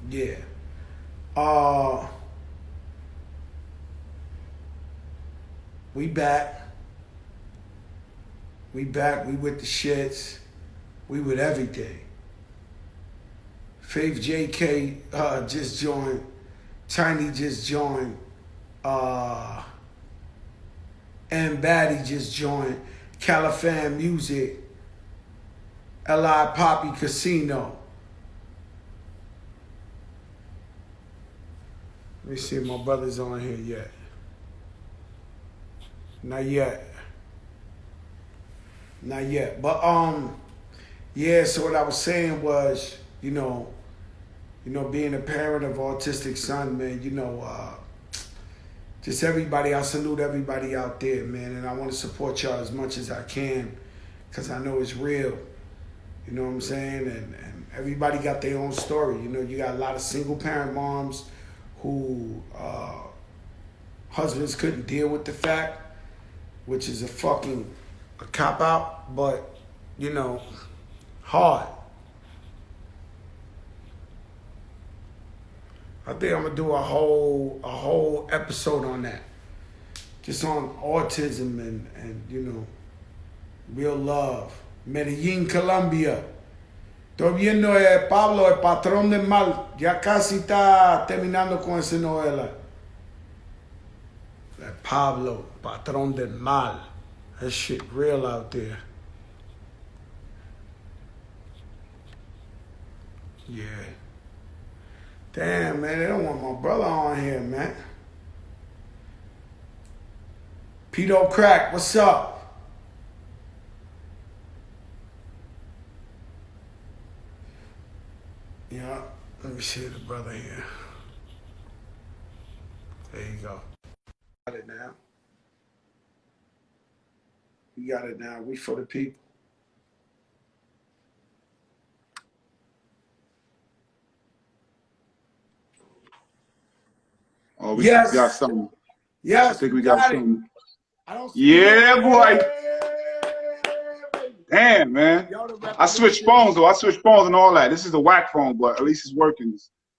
Yeah. Uh, we back. We back. We with the shits. We with everything. Faith JK just joined. Tiny just joined. And Baddie just joined. Calif Music. Li Poppy Casino. Let me see if my brother's on here yet. Not yet. Not yet. But yeah, so what I was saying was, being a parent of autistic son, man, just everybody, I salute everybody out there, man, and I want to support y'all as much as I can, because I know it's real. You know what I'm saying? And everybody got their own story. You got a lot of single parent moms who husbands couldn't deal with the fact, which is a cop out, but hard. I think I'm gonna do a whole episode on that, just on autism and real love. Medellín, Colombia. Estoy viendo Pablo, el patrón del mal. Ya casi está terminando con esa novela. Pablo, patrón del mal. That shit real out there. Yeah. Damn, man, they don't want my brother on here, man. Pedo Crack, what's up? Yeah, let me see the brother here. There you go. Got it now. We got it now. We for the people. Oh, we got something. Yes, I think we got something. I don't see yeah, boy. Damn, man. I switched phones, though. I switched phones and all that. This is a whack phone, but at least it's working.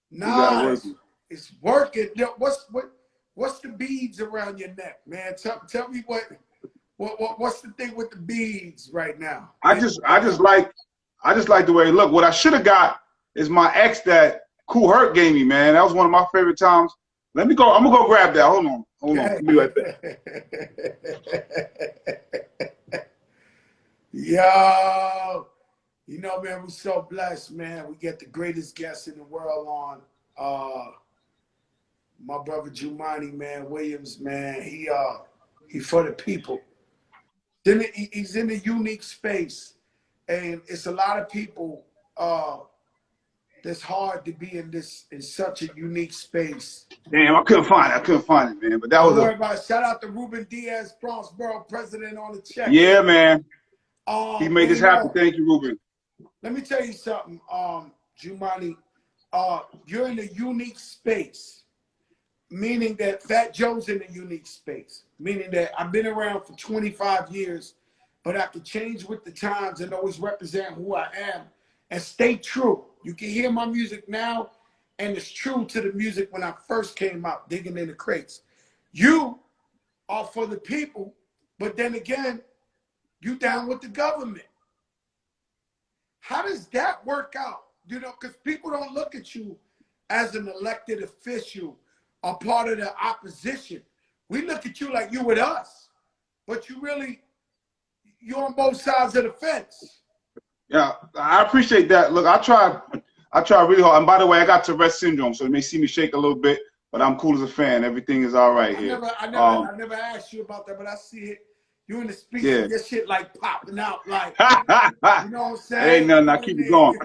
Nice. It's working. Yo, what's the beads around your neck, man? Tell me what's the thing with the beads right now? I just like the way it look. What I should have got is my ex that Kool Herc gave me, man. That was one of my favorite times. Let me go. I'm gonna go grab that. Hold on. I'll be right back. Yo, man, we're so blessed, man. We get the greatest guest in the world on. My brother Jumani, man, Williams, man. He for the people. Then he's in a unique space, and it's a lot of people that's hard to be in such a unique space. Damn, I couldn't find it, man. But that was Don't worry about it. Shout out to Reuben Diaz, Bronx Borough President on the check. Yeah, man. He made this happen. Thank you, Reuben. Let me tell you something, Jumani. You're in a unique space, meaning that Fat Joe's in a unique space, meaning that I've been around for 25 years, but I can change with the times and always represent who I am and stay true. You can hear my music now, and it's true to the music when I first came out, digging in the crates. You are for the people, but then again, you down with the government. How does that work out? Because people don't look at you as an elected official or part of the opposition. We look at you like you with us, but you're on both sides of the fence. Yeah, I appreciate that. Look, I try really hard. And by the way, I got Tourette's syndrome, so you may see me shake a little bit, but I'm cool as a fan. Everything is all right here. I never asked you about that, but I see it. You in the speech, your shit like popping out, like, you know what I'm saying? Ain't nothing. I keep it going.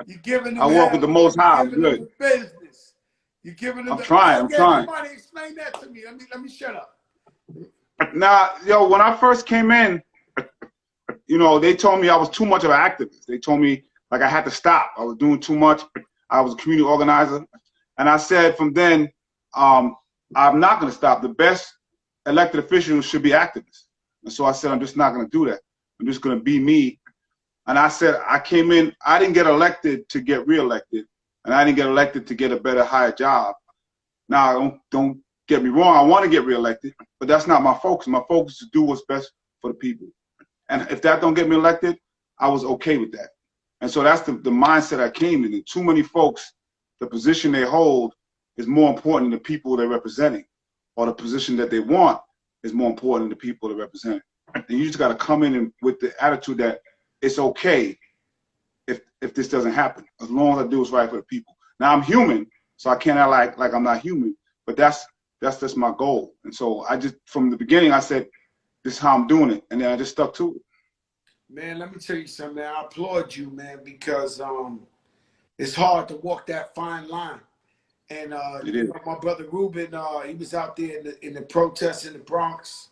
You're giving them. I walk with the Most High. I'm good. Business. You're giving them. I'm trying. Somebody explain that to me. Let me shut up. Now, yo, when I first came in, they told me I was too much of an activist. They told me like I had to stop. I was doing too much. I was a community organizer, and I said from then, I'm not going to stop. The best elected officials should be activists. And so I said, I'm just not going to do that. I'm just going to be me. And I said, I came in, I didn't get elected to get reelected. and I didn't get elected to get a better, higher job. Now, don't get me wrong. I want to get reelected, but that's not my focus. My focus is to do what's best for the people. And if that don't get me elected, I was okay with that. And so that's the mindset I came in. And too many folks, the position they hold is more important than the people they're representing, or the position that they want is more important than the people they're representing. And you just got to come in and with the attitude that it's okay if this doesn't happen, as long as I do what's right for the people. Now, I'm human, so I can't act like I'm not human, but that's my goal. And so I just, from the beginning, I said, this is how I'm doing it, and then I just stuck to it. Man, let me tell you something, man. I applaud you, man, because it's hard to walk that fine line. And you know, my brother Reuben, he was out there in the protests in the Bronx,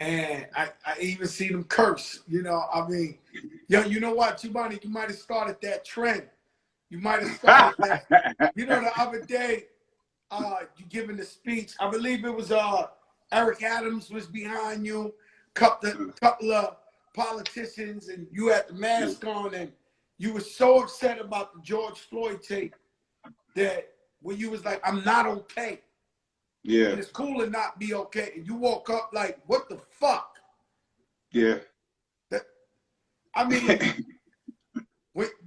and I even seen him curse. You know, I mean, yo, you know what? You might have started that trend. You might have started that. You know, the other day, you giving the speech. I believe it was Eric Adams was behind you, couple of politicians, and you had the mask on, and you were so upset about the George Floyd tape that when you was like, I'm not okay. Yeah. And it's cool to not be okay. And you woke up like, what the fuck? Yeah. I mean,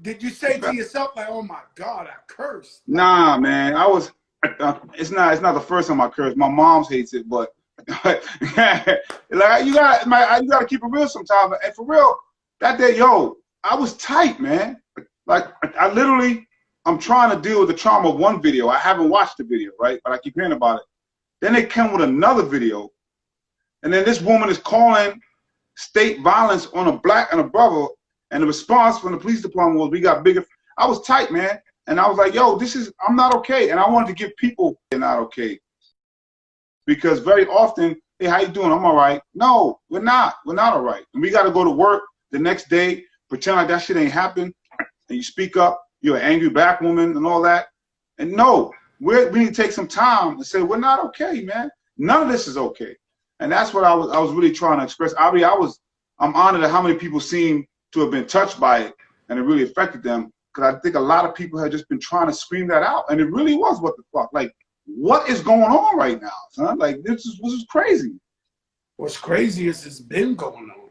did you say to yourself like, oh my God, I cursed? Nah, man. I was, it's not the first time I cursed. My mom hates it, but like you gotta keep it real sometimes. And for real, that day, yo, I was tight, man. Like I'm trying to deal with the trauma of one video. I haven't watched the video, right? But I keep hearing about it. Then they come with another video, and then this woman is calling state violence on a black and a brother, and the response from the police department was, we got bigger. I was tight, man. And I was like, yo, I'm not okay. And I wanted to give people they're not okay. Because very often, hey, how you doing? I'm all right. No, we're not. We're not all right. And we got to go to work the next day, pretend like that shit ain't happened, and you speak up. You're an angry black woman and all that. And no, we need to take some time and say, we're not okay, man. None of this is okay. And that's what I was really trying to express. I'm honored at how many people seem to have been touched by it, and it really affected them. Because I think a lot of people had just been trying to scream that out. And it really was, what the fuck? Like, what is going on right now, son? Like, this is crazy. What's crazy is it's been going on.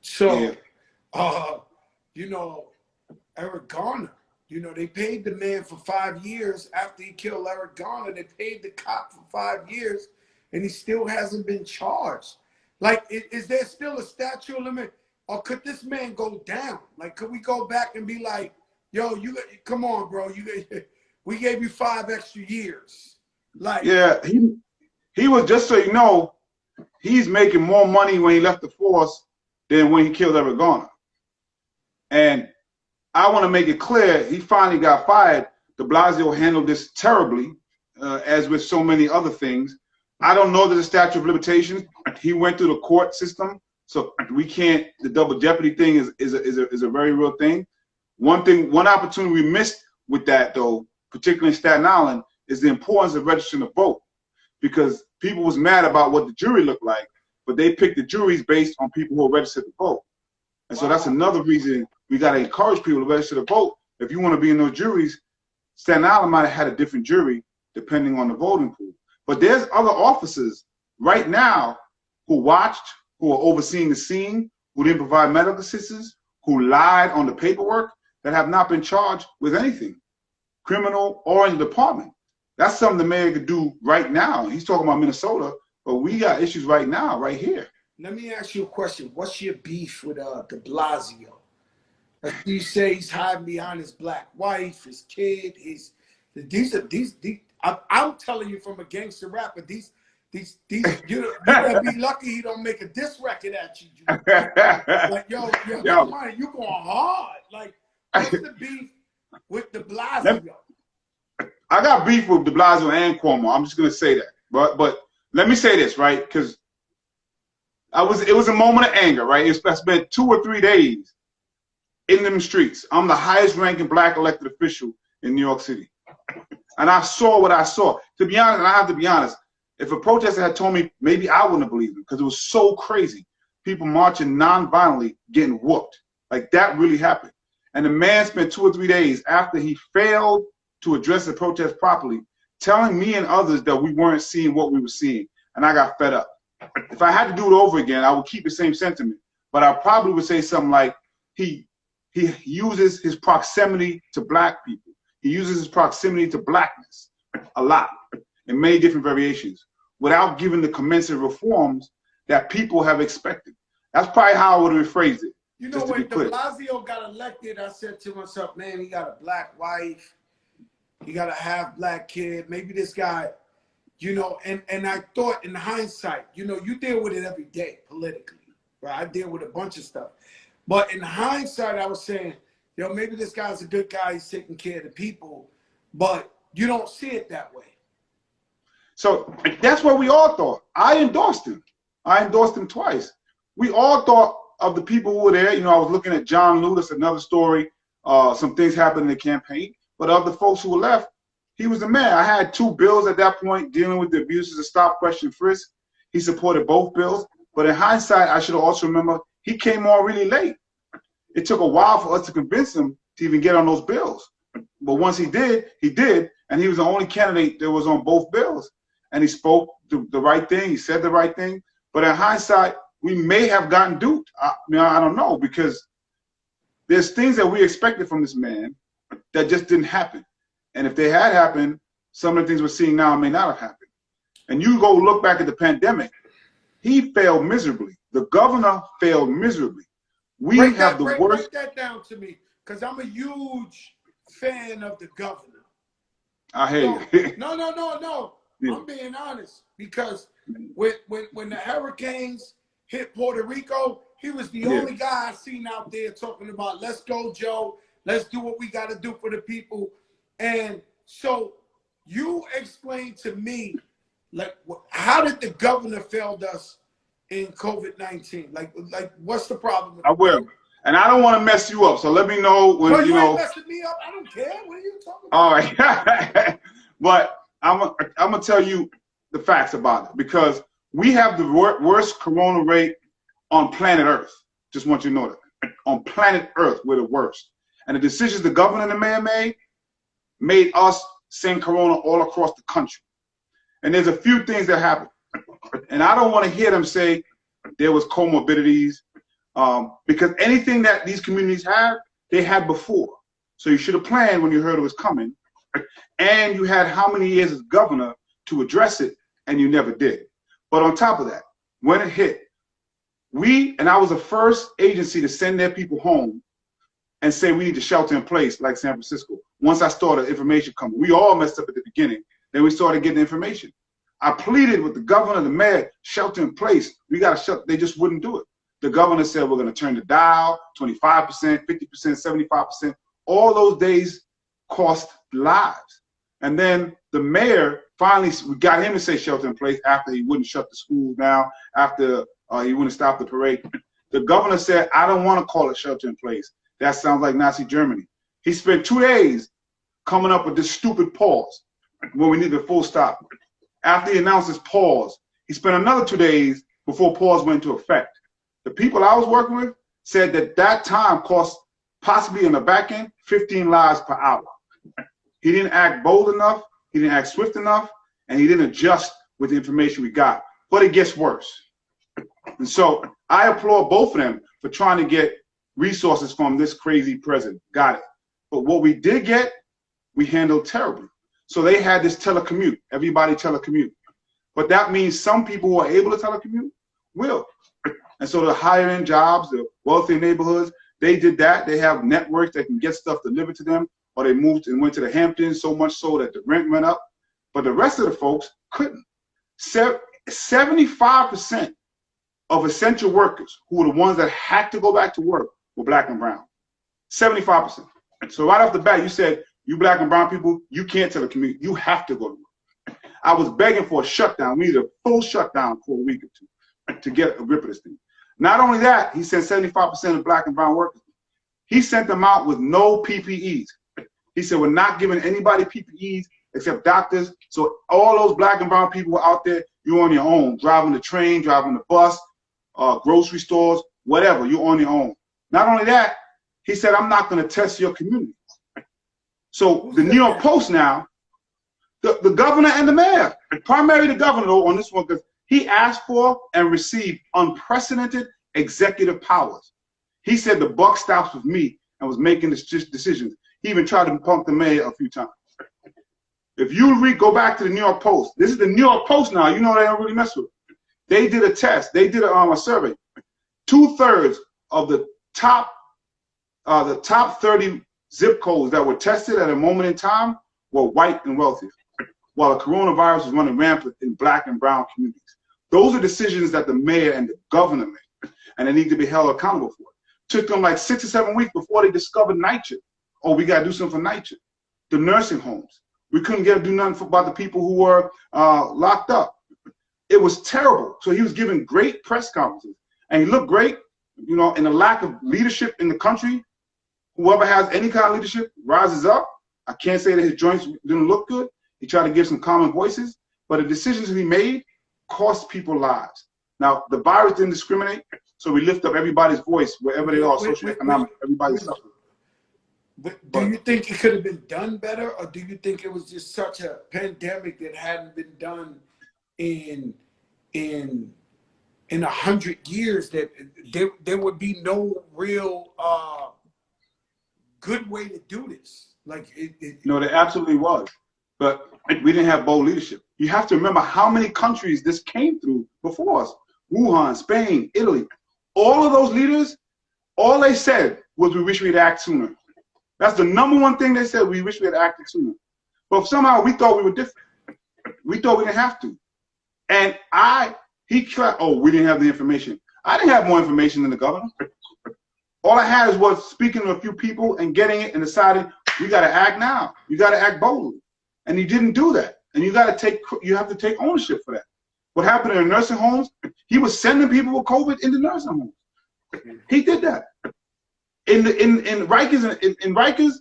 So, yeah. You know, Eric Garner, you know, they paid the man for 5 years after he killed Eric Garner. They paid the cop for 5 years, and he still hasn't been charged. Like, is there still a statute limit, or could this man go down? Like, could we go back and be like, yo, come on, bro, we gave you 5 extra years. Like, yeah, he was, just so you know, he's making more money when he left the force than when he killed Eric Garner. And I want to make it clear, he finally got fired. De Blasio handled this terribly, as with so many other things. I don't know that the statute of limitations. He went through the court system, so we can't. The double jeopardy thing is a very real thing. One opportunity we missed with that, though, particularly in Staten Island, is the importance of registering to vote, because people was mad about what the jury looked like, but they picked the juries based on people who are registered to vote. And so that's another reason we got to encourage people to register to vote. If you want to be in those juries, Staten Island might have had a different jury depending on the voting pool. But there's other officers right now who watched, who are overseeing the scene, who didn't provide medical assistance, who lied on the paperwork, that have not been charged with anything, criminal or in the department. That's something the mayor could do right now. He's talking about Minnesota, but we got issues right now, right here. Let me ask you a question. What's your beef with de Blasio? Like you say, he's hiding behind his black wife, his kid. I'm telling you from a gangster rapper, these you better be lucky he don't make a diss record at you. Like yo, man, you going hard. Like, what's the beef with de Blasio? I got beef with de Blasio and Cuomo. I'm just gonna say that. But let me say this, right? Because it was a moment of anger, right? I spent 2 or 3 days in them streets. I'm the highest ranking black elected official in New York City. And I saw what I saw. To be honest, and I have to be honest, if a protester had told me, maybe I wouldn't have believed him, because it was so crazy. People marching non-violently, getting whooped. Like, that really happened. And the man spent 2 or 3 days after he failed to address the protest properly, telling me and others that we weren't seeing what we were seeing, and I got fed up. If I had to do it over again, I would keep the same sentiment, but I probably would say something like, he uses his proximity to black people. He uses his proximity to blackness a lot in many different variations without giving the commensurate reforms that people have expected. That's probably how I would have rephrased it. You know, when de Blasio got elected, I said to myself, man, he got a black wife. He got a half black kid. Maybe this guy, you know, and I thought in hindsight, you know, you deal with it every day politically, right? I deal with a bunch of stuff. But in hindsight, I was saying, yo, maybe this guy's a good guy. He's taking care of the people, but you don't see it that way. So that's what we all thought. I endorsed him. I endorsed him twice. We all thought of the people who were there. You know, I was looking at John Lewis, another story. Some things happened in the campaign. But of the folks who were left, he was the man. I had 2 bills at that point dealing with the abuses of stop, question, frisk. He supported both bills. But in hindsight, I should also remember he came on really late. It took a while for us to convince him to even get on those bills. But once he did, and he was the only candidate that was on both bills. And he spoke the right thing. He said the right thing. But in hindsight, we may have gotten duped. I don't know, because there's things that we expected from this man that just didn't happen. And if they had happened, some of the things we're seeing now may not have happened. And you go look back at the pandemic, he failed miserably. The governor failed miserably. We have the worst. Break that down to me, because I'm a huge fan of the governor. I hear you. No. Yeah. I'm being honest, because when the hurricanes hit Puerto Rico, he was the only guy I seen out there talking about, let's go, Joe. Let's do what we got to do for the people. And so you explain to me, like, how did the governor fail us in COVID-19? Like, what's the problem with I will. And I don't want to mess you up, so let me know when, you know. Ain't messing me up. I don't care. What are you talking about? All right. But I'm going to tell you the facts about it, because we have the worst corona rate on planet Earth. Just want you to know that. On planet Earth, we're the worst. And the decisions the governor and the mayor made us send corona all across the country. And there's a few things that happened. And I don't want to hear them say there was comorbidities, because anything that these communities have, they had before. So you should have planned when you heard it was coming. And you had how many years as governor to address it, and you never did. But on top of that, when it hit, and I was the first agency to send their people home and say we need to shelter in place, like San Francisco. Once I started information coming, we all messed up at the beginning. Then we started getting information. I pleaded with the governor, the mayor, shelter in place. We got to shelter. They just wouldn't do it. The governor said we're going to turn the dial, 25%, 50%, 75%. All those days cost lives. And then the mayor finally, we got him to say shelter in place after he wouldn't shut the schools down, after he wouldn't stop the parade. The governor said, I don't want to call it shelter in place. That sounds like Nazi Germany. He spent 2 days coming up with this stupid pause when we needed a full stop. After he announced his pause, he spent another 2 days before pause went into effect. The people I was working with said that time cost possibly in the back end 15 lives per hour. He didn't act bold enough, he didn't act swift enough, and he didn't adjust with the information we got. But it gets worse. And so I applaud both of them for trying to get resources from this crazy president. Got it. But what we did get, we handled terribly. So they had this telecommute, everybody telecommute. But that means some people who are able to telecommute will. And so the higher end jobs, the wealthy neighborhoods, they did that. They have networks that can get stuff delivered to them, or they moved and went to the Hamptons, so much so that the rent went up. But the rest of the folks couldn't. 75% of essential workers, who were the ones that had to go back to work, were black and brown. 75%. So right off the bat, you said, you black and brown people, you can't telecommute. You have to go to work. I was begging for a shutdown. We need a full shutdown for a week or two to get a grip of this thing. Not only that, he said 75% of black and brown workers. He sent them out with no PPEs. He said, we're not giving anybody PPEs except doctors. So all those black and brown people were out there, you're on your own, driving the train, driving the bus, grocery stores, whatever, you're on your own. Not only that, he said, I'm not going to test your community. So the New York Post now, the governor and the mayor, primarily the governor though, on this one, because he asked for and received unprecedented executive powers. He said the buck stops with me and was making the decisions. He even tried to punk the mayor a few times. If you go back to the New York Post, this is the New York Post now, you know they don't really mess with it. They did a test, they did a survey. 2/3 of the top 30 zip codes that were tested at a moment in time were white and wealthy, while the coronavirus is running rampant in black and brown communities. Those are decisions that the mayor and the governor made, and they need to be held accountable for it. Took them like 6 or 7 weeks before they discovered night shift. Oh, we got to do something for night shift. The nursing homes. We couldn't do nothing about the people who were locked up. It was terrible. So he was giving great press conferences, and he looked great, you know, in the lack of leadership in the country. Whoever has any kind of leadership rises up. I can't say that his joints didn't look good. He tried to give some common voices, but the decisions he made cost people lives. Now, the virus didn't discriminate, so we lift up everybody's voice wherever they are, socioeconomic, everybody's suffering. But do you think it could have been done better, or do you think it was just such a pandemic that hadn't been done in 100 years that there would be no real good way to do this? Like No, there absolutely was, but we didn't have bold leadership. You have to remember how many countries this came through before us: Wuhan, Spain, Italy. All of those leaders, all they said was, "We wish we'd act sooner." That's the #1 thing they said. We wish we had acted sooner. But somehow we thought we were different. We thought we didn't have to. And he tried, oh, we didn't have the information. I didn't have more information than the governor. All I had was speaking to a few people and getting it and deciding we got to act now. You got to act boldly. And he didn't do that. And you have to take ownership for that. What happened in the nursing homes, he was sending people with COVID into nursing homes. He did that. In Rikers,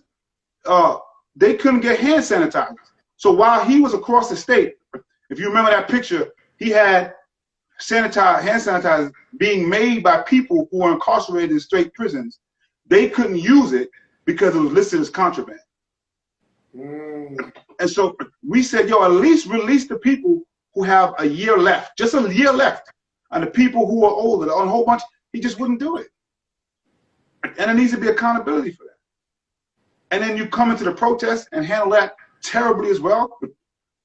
they couldn't get hand sanitizers. So while he was across the state, if you remember that picture, he had hand sanitizers being made by people who were incarcerated in state prisons. They couldn't use it because it was listed as contraband. And so we said, yo, at least release the people who have a year left, just a year left. And the people who are older, on a whole bunch, he just wouldn't do it. And there needs to be accountability for that. And then you come into the protest and handle that terribly as well.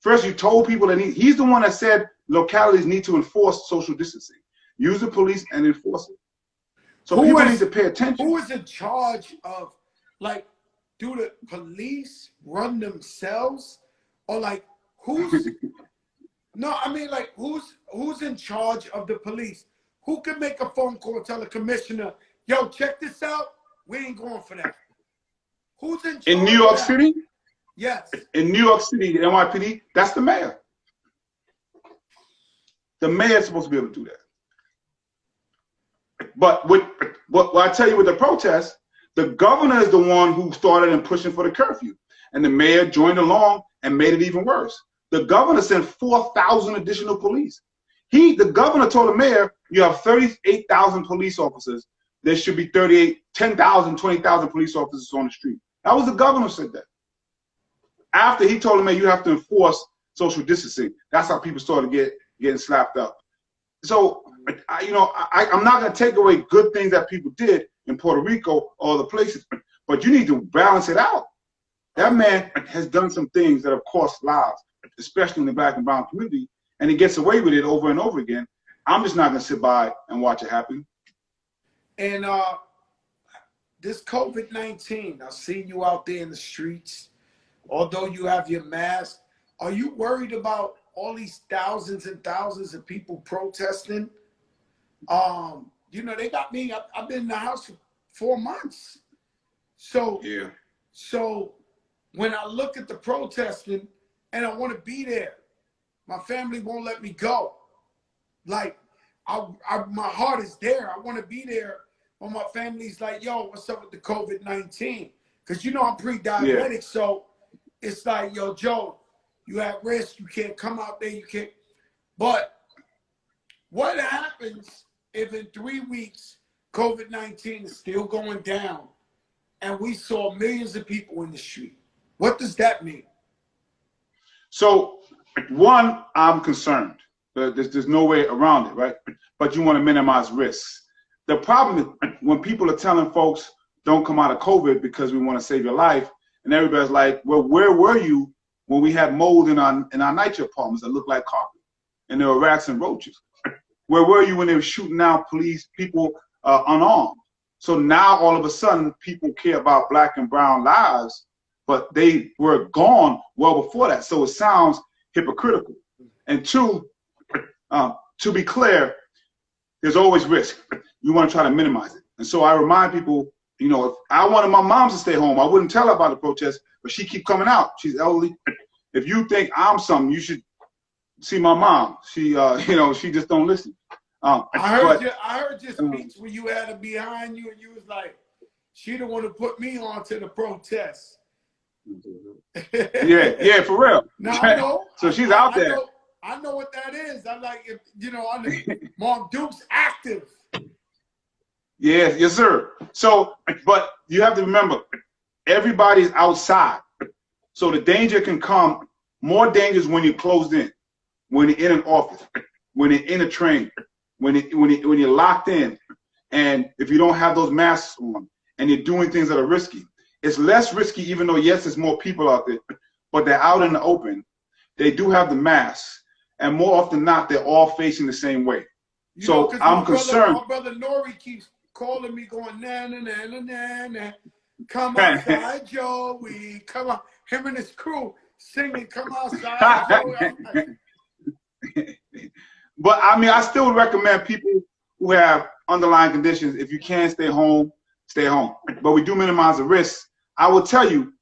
First, you told people that he's the one that said localities need to enforce social distancing. Use the police and enforce it. So people need to pay attention. Who is in charge of, like, do the police run themselves? Or like, who's, no, I mean, like, who's in charge of the police? Who can make a phone call, tell the commissioner, yo, check this out, we ain't going for that? Who's in charge? In New York City? Yes. In New York City, the NYPD, that's the mayor. The mayor's supposed to be able to do that. But what I tell you with the protest, the governor is the one who started and pushing for the curfew. And the mayor joined along and made it even worse. The governor sent 4,000 additional police. The governor told the mayor, you have 38,000 police officers. There should be 10,000, 20,000 police officers on the street. That was the governor who said that. After he told the mayor, you have to enforce social distancing. That's how people started getting slapped up. So, I'm not going to take away good things that people did in Puerto Rico or other places, but you need to balance it out. That man has done some things that have cost lives, especially in the black and brown community, and he gets away with it over and over again. I'm just not going to sit by and watch it happen. And this COVID-19, I see you out there in the streets. Although you have your mask, are you worried about all these thousands and thousands of people protesting? They got me. I've been in the house for 4 months. So, yeah. So when I look at the protesting and I want to be there, my family won't let me go. Like, my heart is there. I want to be there. But my family's like, yo, what's up with the COVID-19? Because, I'm pre-diabetic, yeah. So it's like, yo, Joe, you at risk. You can't come out there. You can't. But what happens if in 3 weeks COVID-19 is still going down and we saw millions of people in the street? What does that mean? So, one, I'm concerned. There's no way around it, right? But you want to minimize risks. The problem is when people are telling folks, don't come out of COVID because we want to save your life, and everybody's like, well, where were you when we had mold in our night apartments that looked like carpet, and there were rats and roaches? Where were you when they were shooting out police, people unarmed? So now all of a sudden, people care about black and brown lives, but they were gone well before that. So it sounds hypocritical. And two, to be clear, there's always risk. You want to try to minimize it. And so I remind people, you know, if I wanted my mom to stay home, I wouldn't tell her about the protest, but she keep coming out. She's elderly. If you think I'm something, you should see my mom. She, you know, she just don't listen. I heard your speech where you had her behind you, and you was like, she the one who put me on to the protest. Yeah, for real. No, I know. So she's out there. I know what that is. I like, if you know, Mom Duke's active. Yes, sir. So, but you have to remember, everybody's outside. So the danger can come. More dangerous when you're closed in, when you're in an office, when you're in a train, when you're locked in, and if you don't have those masks on, and you're doing things that are risky. It's less risky, even though yes, there's more people out there, but they're out in the open. They do have the masks, and more often than not, they're all facing the same way. So I'm concerned. My brother Nori keeps calling me, going na na na na na na. Come outside, Joey. Come on, him and his crew singing, "Come outside, Joey." But I mean, I still would recommend people who have underlying conditions, if you can stay home, stay home. But we do minimize the risks. I will tell you,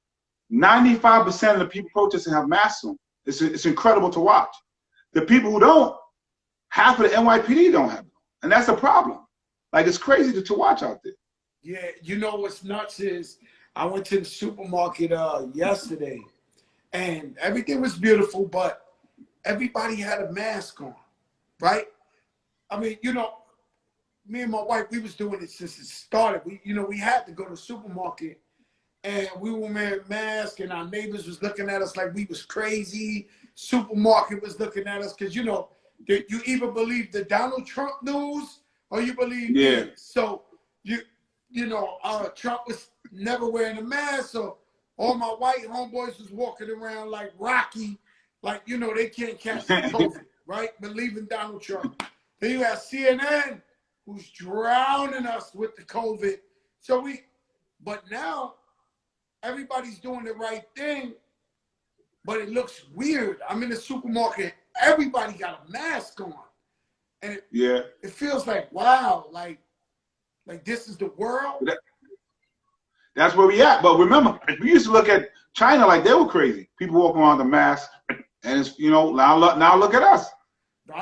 95% of the people protesting have masks on. It's incredible to watch. The people who don't, half of the NYPD don't have them. And that's a problem. Like, it's crazy to watch out there. Yeah, you know what's nuts is I went to the supermarket yesterday, and everything was beautiful, but everybody had a mask on, right? I mean, you know, me and my wife, we was doing it since it started. We had to go to the supermarket, and we were wearing masks, and our neighbors was looking at us like we was crazy. Supermarket was looking at us because, you know, you either believe the Donald Trump news or you believe this. So you know, Trump was never wearing a mask, so all my white homeboys was walking around like Rocky, like, you know, they can't catch the COVID, right? Believing Donald Trump. Then you have CNN, who's drowning us with the COVID. But now everybody's doing the right thing, but it looks weird. I'm in the supermarket, everybody got a mask on. And it feels like, wow, like this is the world. That's where we at. But remember, we used to look at China like they were crazy. People walking around the mask, and it's, you know, now look at us.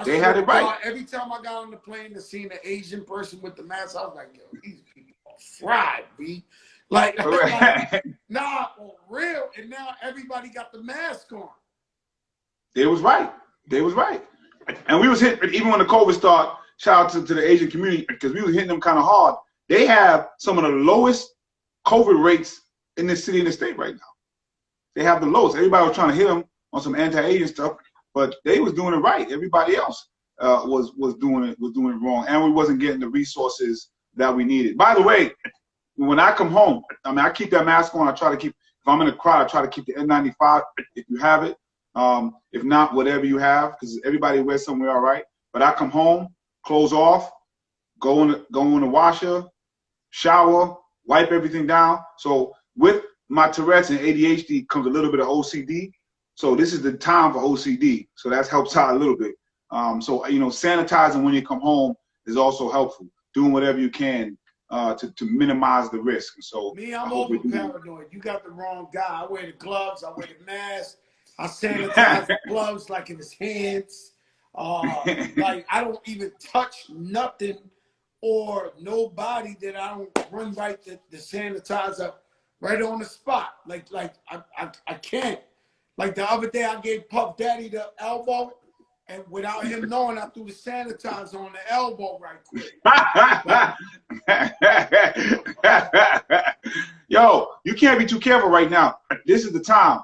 They had it right. Every time I got on the plane to see an Asian person with the mask, I was like, yo, these people are fried, B. Like, nah, for real. And now everybody got the mask on. They was right. They was right. And we was hit, even when the COVID started, shout out to the Asian community, because we was hitting them kind of hard. They have some of the lowest COVID rates in this city and the state right now. They have the lowest. Everybody was trying to hit them on some anti-Asian stuff, but they was doing it right. Everybody else was doing it wrong, and we wasn't getting the resources that we needed. By the way, when I come home, I mean, I keep that mask on. I try to keep, if I'm in a crowd, I try to keep the N95 if you have it. If not, whatever you have, because everybody wears somewhere, all right. But I come home, clothes off, go in the washer, shower, wipe everything down. So with my Tourette's and ADHD comes a little bit of OCD. So this is the time for OCD. So that helps out a little bit. So, you know, sanitizing when you come home is also helpful. Doing whatever you can to minimize the risk. So me, I'm over paranoid. You got the wrong guy. I wear the gloves. I wear the mask. I sanitize the gloves like in his hands. Like, I don't even touch nothing or nobody that I don't run right the sanitizer right on the spot. Like I can't. Like the other day, I gave Puff Daddy the elbow, And without him knowing, I threw the sanitizer on the elbow right quick. Yo, you can't be too careful right now. This is the time.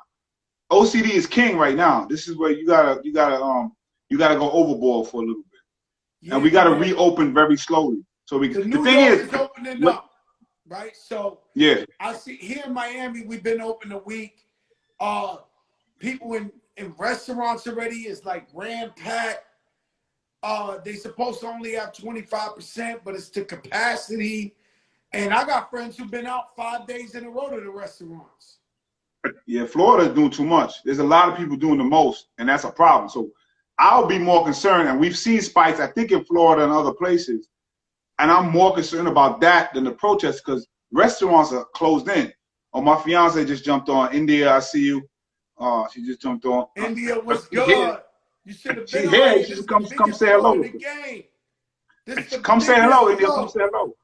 OCD is king right now. This is where you gotta go overboard for a little bit. Yeah, and we gotta reopen very slowly. So the thing is opening up, right? So yeah, I see here in Miami, we've been open a week. People in restaurants already is like ram-packed. They supposed to only have 25%, but it's to capacity. And I got friends who've been out 5 days in a row to the restaurants. Yeah, Florida's doing too much. There's a lot of people doing the most, and that's a problem. So I'll be more concerned, and we've seen spikes, I think, in Florida and other places, and I'm more concerned about that than the protests because restaurants are closed in. Oh, my fiance just jumped on. India, I see you. She just jumped on. India was good. You should have been on. She's here. She just come say hello. Come say hello, India. Come say hello.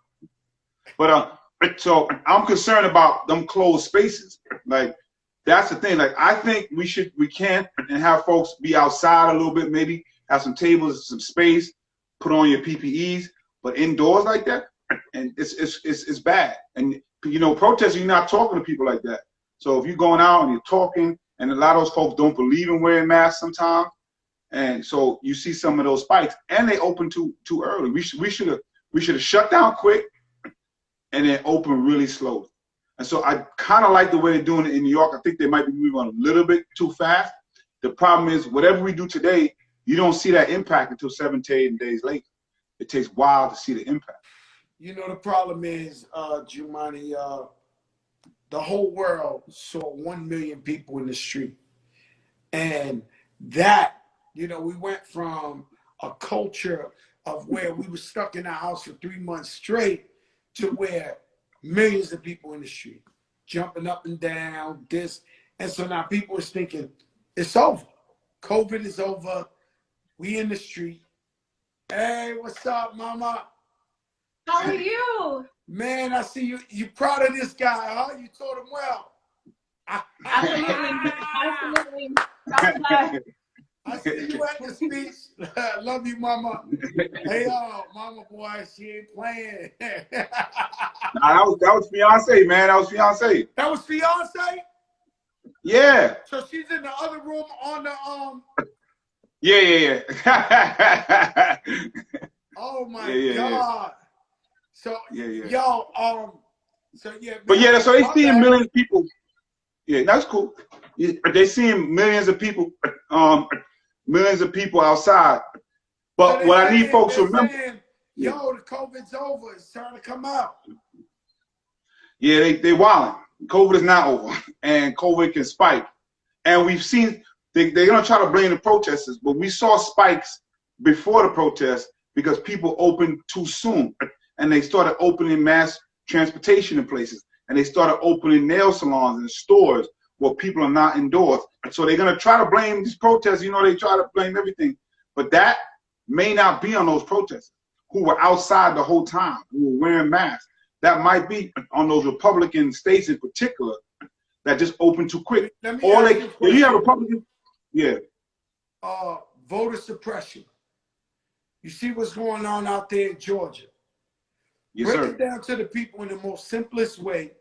But so I'm concerned about them closed spaces. Like that's the thing. Like I think we can and have folks be outside a little bit, maybe have some tables, some space, put on your PPEs, but indoors like that, and it's bad. And you know, protesting, you're not talking to people like that. So if you're going out and you're talking, and a lot of those folks don't believe in wearing masks sometimes, and so you see some of those spikes, and they open too early. We should have shut down quick, and then open really slowly. And so I kind of like the way they're doing it in New York. I think they might be moving a little bit too fast. The problem is, whatever we do today, you don't see that impact until 7 to 8 days later. It takes a while to see the impact. You know, the problem is, Jumani, the whole world saw 1 million people in the street. And that, you know, we went from a culture of where we were stuck in our house for 3 months straight to where millions of people in the street, jumping up and down, this. And so now people are thinking, it's over. COVID is over. We in the street. Hey, what's up, mama? How are you? Man, I see you. You proud of this guy, huh? You taught him well. Absolutely. Absolutely. I see you at the speech. Love you, mama. Hey, mama boy, she ain't playing. Nah, that was fiance, man. That was fiance. That was fiance? Yeah. So she's in the other room on the Yeah. Oh my God. So yo, so yeah. Man, but yeah, so they seeing millions of people. Yeah, that's cool. Yeah, they seeing millions of people, outside. But so what I need folks to remember, saying, yo, the COVID's over. It's time to come out. Yeah, they wilding. COVID is not over, and COVID can spike. And we've seen they're gonna try to blame the protesters, but we saw spikes before the protests because people opened too soon, and they started opening mass transportation in places, and they started opening nail salons and stores where people are not indoors. So they're gonna try to blame these protests. You know, they try to blame everything, but that may not be on those protesters who were outside the whole time, who were wearing masks. That might be on those Republican states in particular that just opened too quick. You have Republicans, yeah. Voter suppression. You see what's going on out there in Georgia. Yes, Break sir. it down to the people in the most simplest way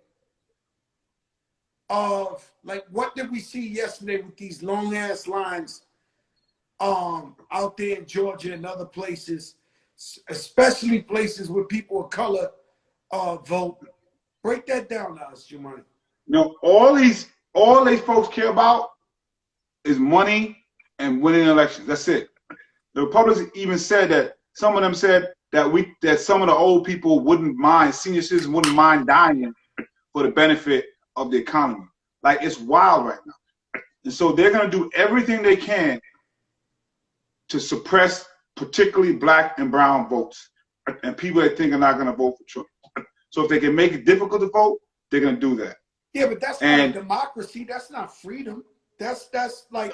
of, like, what did we see yesterday with these long ass lines out there in Georgia and other places, especially places where people of color vote. Break that down to us, Jumani. No, all these folks care about is money and winning elections. That's it. The Republicans even said that some of them said that some of the old people wouldn't mind, senior citizens wouldn't mind dying for the benefit of the economy. Like, it's wild right now. And so they're gonna do everything they can to suppress particularly black and brown votes and people that think are not gonna vote for Trump. So if they can make it difficult to vote, they're gonna do that. Yeah, but that's not a democracy. That's not freedom. That's like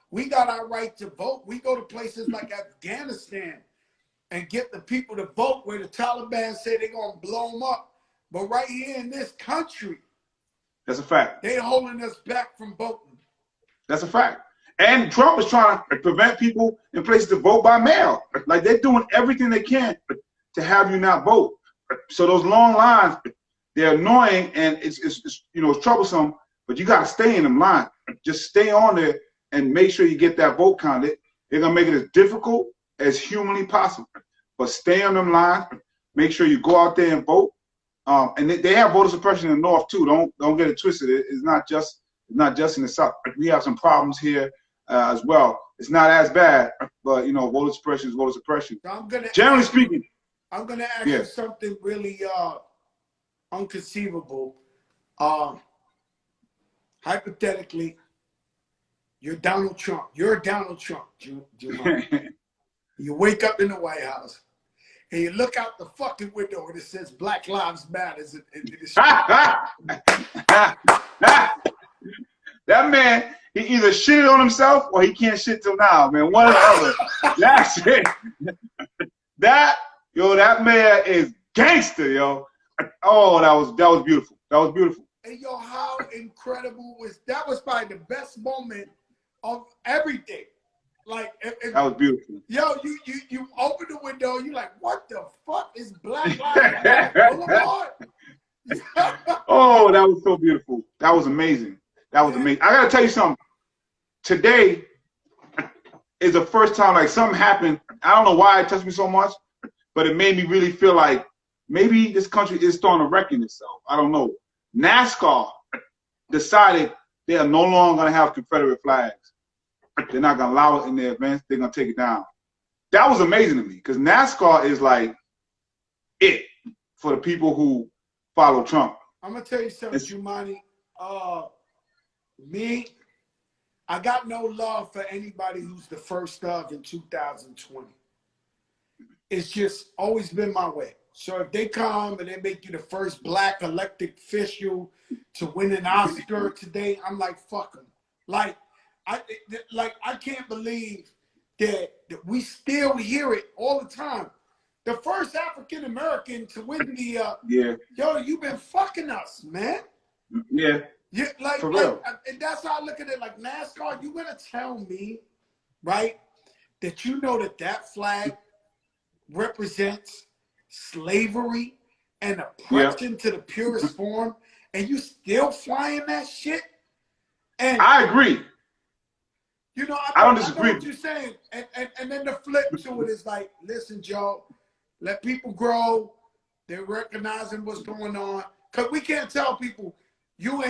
we got our right to vote. We go to places like Afghanistan and get the people to vote where the Taliban say they're gonna blow them up. But right here in this country, that's a fact. They're holding us back from voting. That's a fact. And Trump is trying to prevent people in places to vote by mail. Like they're doing everything they can to have you not vote. So those long lines, they're annoying and it's you know, it's troublesome. But you got to stay in them lines. Just stay on there and make sure you get that vote counted. They're gonna make it as difficult as humanly possible. But stay on them lines. Make sure you go out there and vote. And they have voter suppression in the North too. Don't get it twisted. It's not just in the South. We have some problems here as well. It's not as bad, but you know, voter suppression is voter suppression. So Generally speaking, I'm gonna ask you something really unconceivable. Hypothetically, you're Donald Trump. You're Donald Trump, Jumanji. You wake up in the White House and you look out the fucking window and it says Black Lives Matter. That man, he either shitted on himself or he can't shit till now, man. One or the other. That's it. That man is gangster, yo. Oh, that was beautiful. That was beautiful. And yo, how incredible was that? Was probably the best moment of everything. Like that was beautiful. Yo, you open the window, you like, what the fuck is Black Lives Matter? Oh, that was so beautiful. That was amazing. That was amazing. I gotta tell you something. Today is the first time like something happened. I don't know why it touched me so much, but it made me really feel like maybe this country is starting to reckon itself. I don't know. NASCAR decided they are no longer going to have Confederate flags. They're not going to allow it in their events. They're going to take it down. That was amazing to me because NASCAR is like it for the people who follow Trump. I'm going to tell you something, Jumanji. I got no love for anybody who's the first of in 2020. It's just always been my way. So if they come and they make you the first black elected official to win an Oscar today, I'm like, fuck them. Like I can't believe that we still hear it all the time. The first African American to win the yo, you've been fucking us, man. Yeah. Yeah, for real. And that's how I look at it. Like NASCAR, you gonna tell me, right, that you know that flag represents slavery and oppression to the purest form, and you still flying that shit? And I agree. You know, I don't disagree. I know what you're saying. And then the flip to it is like, listen, Joe, let people grow. They're recognizing what's going on. Because we can't tell people, you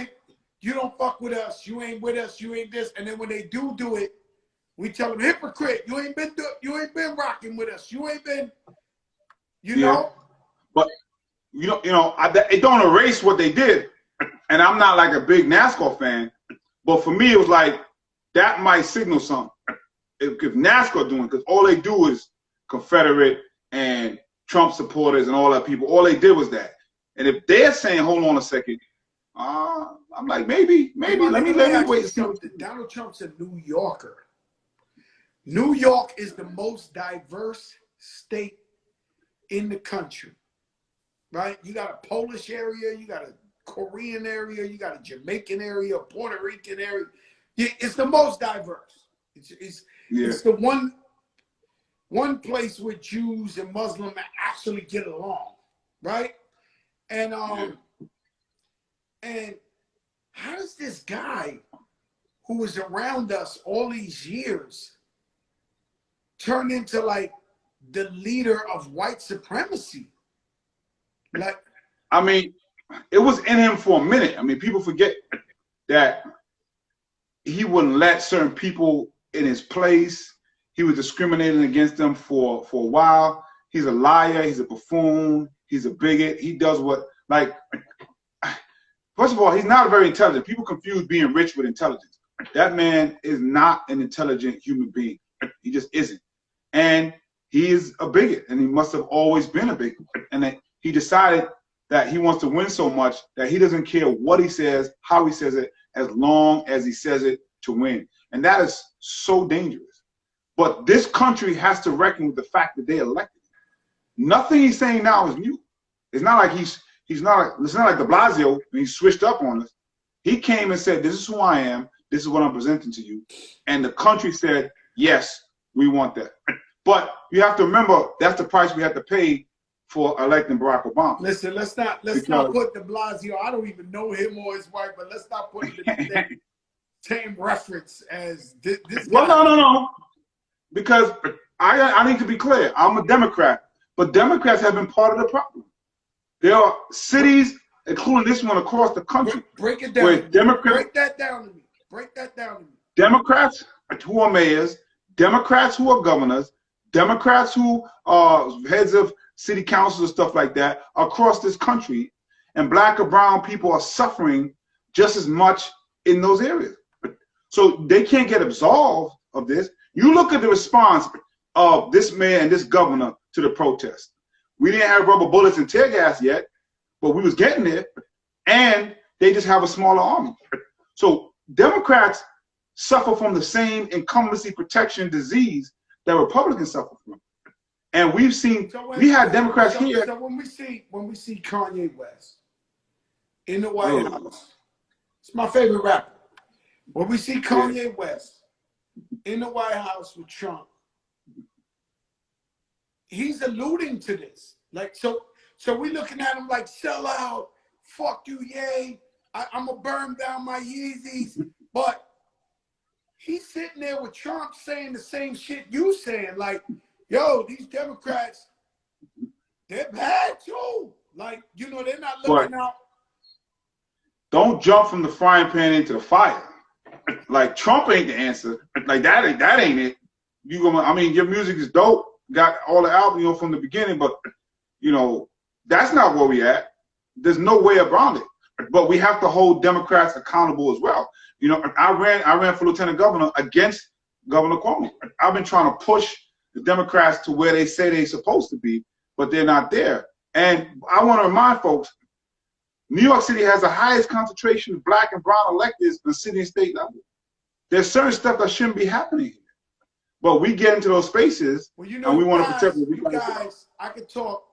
don't fuck with us, you ain't with us, you ain't this. And then when they do it, we tell them, hypocrite, you ain't been rocking with us. You ain't been, you know? But it don't erase what they did. And I'm not like a big NASCAR fan, but for me it was like that might signal something. If NASCAR doing, because all they do is Confederate and Trump supporters and all that people. All they did was that. And if they're saying, hold on a second, I'm like, maybe let me wait. Donald Trump's a New Yorker. New York is the most diverse state in the country, right? You got a Polish area, you got a Korean area, you got a Jamaican area, a Puerto Rican area. It's the most diverse. It's the one place where Jews and Muslims actually get along, right? And and how does this guy who was around us all these years turn into like the leader of white supremacy? Like, I mean, it was in him for a minute. I mean, people forget that he wouldn't let certain people in his place. He was discriminating against them for a while. He's a liar. He's a buffoon. He's a bigot. He does what, like, first of all, he's not very intelligent. People confuse being rich with intelligence. That man is not an intelligent human being. He just isn't. And he is a bigot, and he must have always been a bigot. And that he decided that he wants to win so much that he doesn't care what he says, how he says it, as long as he says it to win. And that is so dangerous. But this country has to reckon with the fact that they elected him. Nothing he's saying now is new. It's not like it's not like de Blasio when he switched up on us. He came and said, this is who I am. This is what I'm presenting to you. And the country said, yes, we want that. But you have to remember, that's the price we have to pay for electing Barack Obama. Listen, let's not put de Blasio. I don't even know him or his wife, but let's not put it in the same reference as this guy. Well, no. Because I need to be clear. I'm a Democrat, but Democrats have been part of the problem. There are cities, including this one across the country, break it down. Where Democrats, break that down to me. Break that down to me. Democrats who are mayors, Democrats who are governors, Democrats who are heads of city councils and stuff like that across this country, and black or brown people are suffering just as much in those areas. So they can't get absolved of this. You look at the response of this mayor and this governor to the protest. We didn't have rubber bullets and tear gas yet, but we was getting there, and they just have a smaller army. So Democrats suffer from the same incumbency protection disease that Republicans suffer from. And we've seen, we had Democrats here. So when we see Kanye West in the White House, it's my favorite rapper. When we see Kanye West in the White House with Trump, he's alluding to this. Like, so we looking at him like, sell out, fuck you, yay, I'm gonna burn down my Yeezys. But he's sitting there with Trump saying the same shit you saying, like, yo, these Democrats, they're bad too. Like, you know, they're not looking out. Don't jump from the frying pan into the fire. Like, Trump ain't the answer. Like, that ain't it. You gonna, I mean, your music is dope. Got all the albums, you know, from the beginning, but you know, that's not where we at. There's no way around it. But we have to hold Democrats accountable as well. You know, I ran for lieutenant governor against Governor Cuomo. I've been trying to push the Democrats to where they say they're supposed to be, but they're not there. And I want to remind folks, New York City has the highest concentration of black and brown electors on city and state level. There's certain stuff that shouldn't be happening here. But we get into those spaces, well, you know, and we want to protect them. You guys, I could talk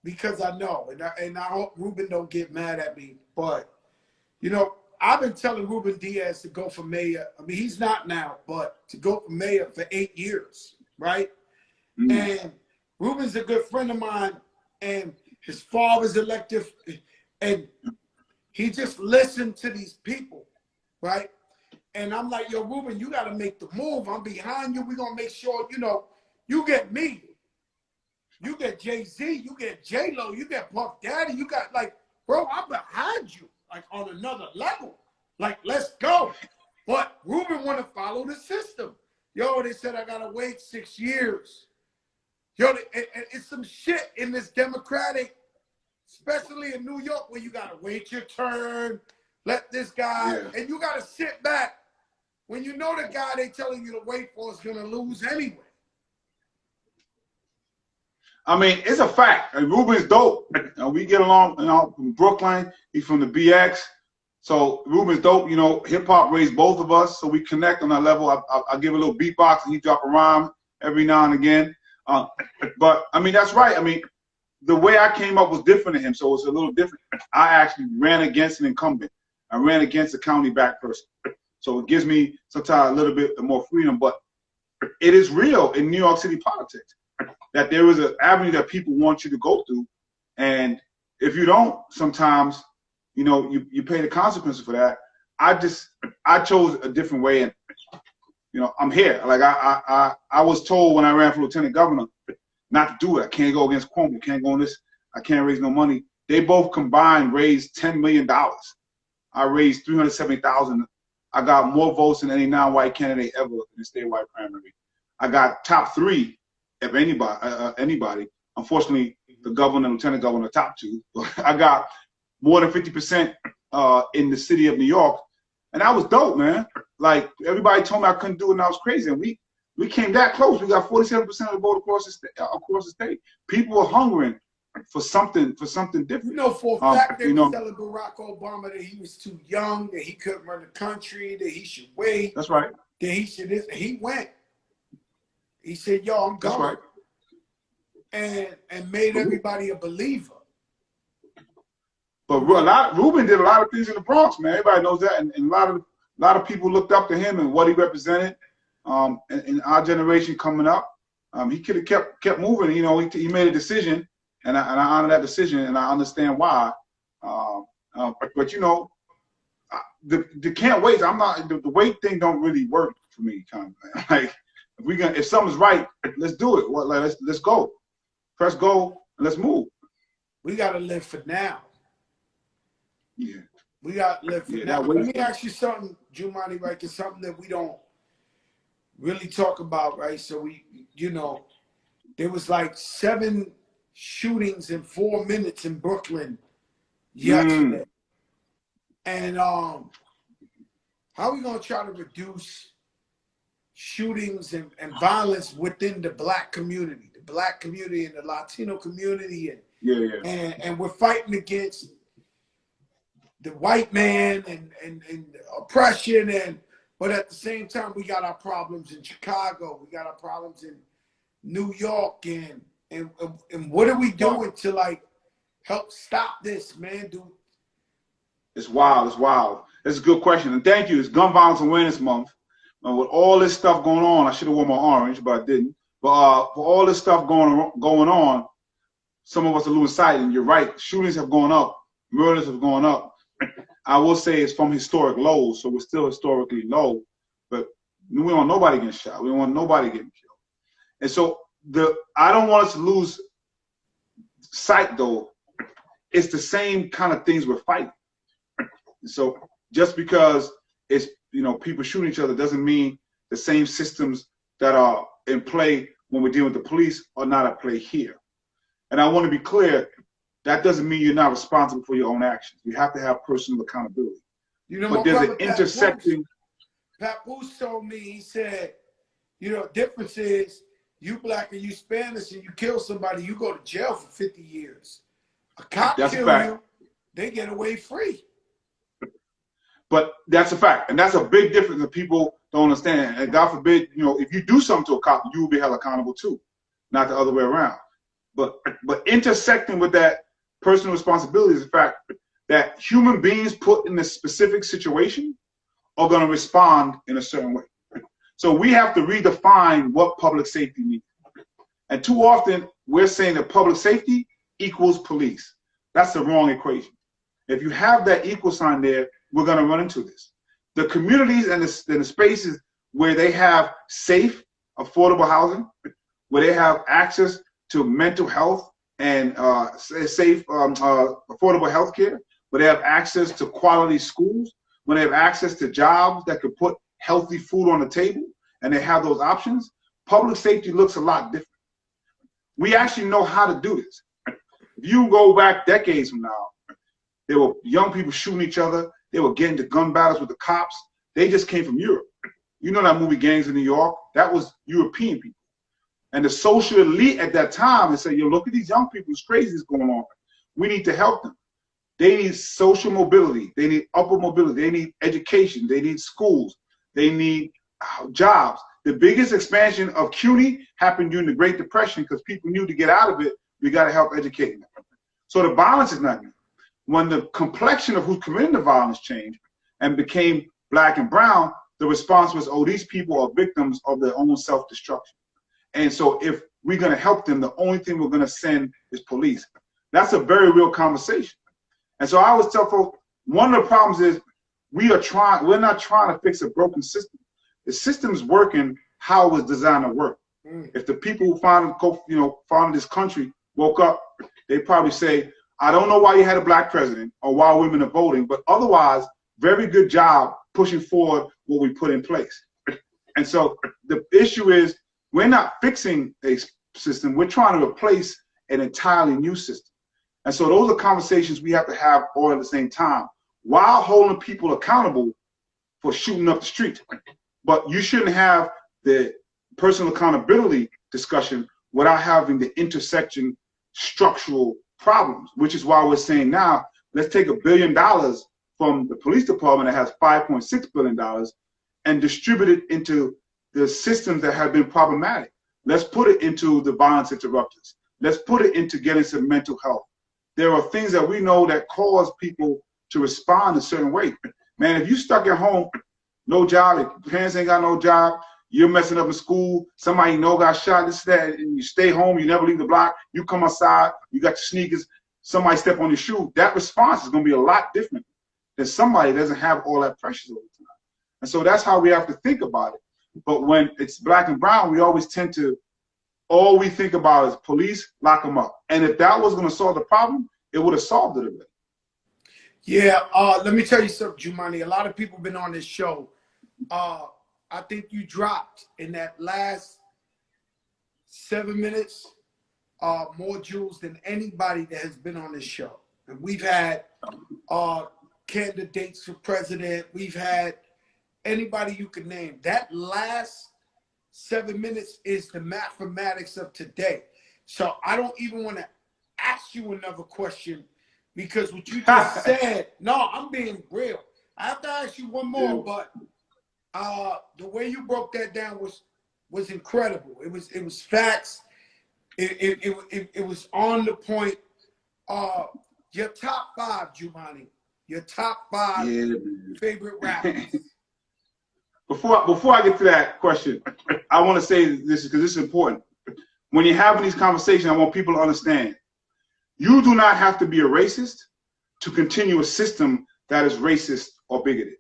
because I know, and I hope Reuben don't get mad at me, but, you know, I've been telling Reuben Diaz to go for mayor. I mean, he's not now, but to go for mayor for 8 years, right? Mm-hmm. And Reuben's a good friend of mine, and his father's elected, and he just listened to these people, right? And I'm like, yo, Reuben, you got to make the move. I'm behind you. We're going to make sure, you know, you get me. You get Jay-Z. You get J-Lo. You get Puff Daddy. You got, like, bro, I'm behind you, like, on another level. Like, let's go. But Reuben want to follow the system. Yo, they said I got to wait 6 years. Yo, it's some shit in this Democratic, especially in New York, where you got to wait your turn, let this guy, and you got to sit back when you know the guy they telling you to wait for is going to lose anyway. I mean, it's a fact. And Reuben's dope. We get along, you know, from Brooklyn. He's from the BX. So Reuben's dope. You know, hip-hop raised both of us, so we connect on that level. I give a little beatbox, and he drop a rhyme every now and again. But, I mean, that's right. I mean, the way I came up was different than him, so it's a little different. I actually ran against an incumbent. I ran against a county-backed person. So it gives me sometimes a little bit more freedom. But it is real in New York City politics that there is an avenue that people want you to go through. And if you don't, sometimes, you know, you pay the consequences for that. I chose a different way, and, you know, I'm here. Like, I was told when I ran for lieutenant governor not to do it. I can't go against Cuomo. Can't go on this. I can't raise no money. They both combined raised $10 million. I raised $370,000. I got more votes than any non-white candidate ever in the statewide primary. I got top 3 of anybody. Unfortunately, the governor and lieutenant governor top 2. I got more than 50% in the city of New York, and that was dope, man. Like, everybody told me I couldn't do it, and I was crazy. And we came that close. We got 47% of the vote across the state. People were hungering for something different. You know, for a fact, they were telling Barack Obama that he was too young, that he couldn't run the country, that he should wait. That's right. That he should. He went. He said, "Yo, I'm going." That's right. And made everybody a believer. But Reuben did a lot of things in the Bronx, man. Everybody knows that, and a lot of A lot of people looked up to him and what he represented. In our generation coming up, he could have kept moving. You know, he made a decision, and I honor that decision, and I understand why. But you know, the can't wait. I'm not the wait thing. Don't really work for me. Kind of like if something's right, let's do it. What? Like, let's go. Press go and let's move. We gotta live for now. Yeah. We gotta live for now. That Let me ask you something, Jumani, right? It's something that we don't really talk about, right? So you know, there was like 7 shootings in 4 minutes in Brooklyn yesterday. And how are we gonna try to reduce shootings and violence within the black community and the Latino community, and we're fighting against the white man and oppression, but at the same time we got our problems in Chicago, we got our problems in New York, and what are we doing to like help stop this, man? It's wild. It's wild. It's a good question, and thank you. It's Gun Violence Awareness Month. With all this stuff going on, I should have worn my orange, but I didn't. But for all this stuff going on, some of us are losing sight. And you're right. Shootings have gone up. Murders have gone up. I will say it's from historic lows, so we're still historically low. But we don't want nobody getting shot. We don't want nobody getting killed. And so I don't want us to lose sight, though. It's the same kind of things we're fighting. So just because it's, you know, people shooting each other doesn't mean the same systems that are in play when we're dealing with the police are not at play here. And I want to be clear, that doesn't mean you're not responsible for your own actions. You have to have personal accountability. You know, but there's an intersecting. Pat Booth told me, he said, you know, the difference is you black and you Spanish and you kill somebody, you go to jail for 50 years. A cop kill you, they get away free. But that's a fact, and that's a big difference that people don't understand. And God forbid, you know, if you do something to a cop, you will be held accountable too, not the other way around. But intersecting with that personal responsibility is the fact that human beings put in a specific situation are going to respond in a certain way. So we have to redefine what public safety means. And too often we're saying that public safety equals police. That's the wrong equation. If you have that equal sign there, we're going to run into this. The communities and the spaces where they have safe, affordable housing, where they have access to mental health and safe, affordable health care, where they have access to quality schools, when they have access to jobs that could put healthy food on the table, and they have those options, public safety looks a lot different. We actually know how to do this. If you go back decades from now, there were young people shooting each other. They were getting to gun battles with the cops. They just came from Europe. You know that movie Gangs in New York? That was European people. And the social elite at that time, they said, yo, look at these young people, it's crazy is going on. We need to help them. They need social mobility. They need upper mobility. They need education. They need schools. They need jobs. The biggest expansion of CUNY happened during the Great Depression because people knew to get out of it, we got to help educate them. So the violence is not new. When the complexion of who's committing the violence changed and became black and brown, the response was, oh, these people are victims of their own self-destruction. And so if we're going to help them, the only thing we're going to send is police. That's a very real conversation. And so I always tell folks, one of the problems is we're not trying to fix a broken system. The system's working how it was designed to work. If the people who founded this country woke up, they probably say, I don't know why you had a black president or why women are voting, but otherwise, very good job pushing forward what we put in place. And so the issue is we're not fixing a system. We're trying to replace an entirely new system. And so those are conversations we have to have all at the same time while holding people accountable for shooting up the street. But you shouldn't have the personal accountability discussion without having the intersection structural problems, which is why we're saying now, let's take $1 billion from the police department that has $5.6 billion and distribute it into the systems that have been problematic. Let's put it into the violence interrupters. Let's put it into getting some mental health. There are things that we know that cause people to respond a certain way. Man, if you're stuck at home no job, your parents ain't got no job, you're messing up in school, somebody you know got shot, this, that, and you stay home, you never leave the block, you come outside, you got your sneakers, somebody step on your shoe, that response is going to be a lot different than somebody that doesn't have all that pressure all the time. And so that's how we have to think about it. But when it's black and brown, we always tend to, all we think about is police, lock them up. And if that was going to solve the problem, it would have solved it already. Yeah, let me tell you something, Jumani. A lot of people been on this show. I think you dropped in that last 7 minutes more jewels than anybody that has been on this show. And we've had candidates for president. We've had anybody you could name. That last 7 minutes is the mathematics of today. So I don't even want to ask you another question because what you just said, no, I'm being real. I have to ask you one more, but the way you broke that down was incredible. It was facts. It was on the point. Your top 5, Jumani. Your top 5 favorite rappers. Before I get to that question, I want to say this because this is important. When you're having these conversations, I want people to understand, you do not have to be a racist to continue a system that is racist or bigoted.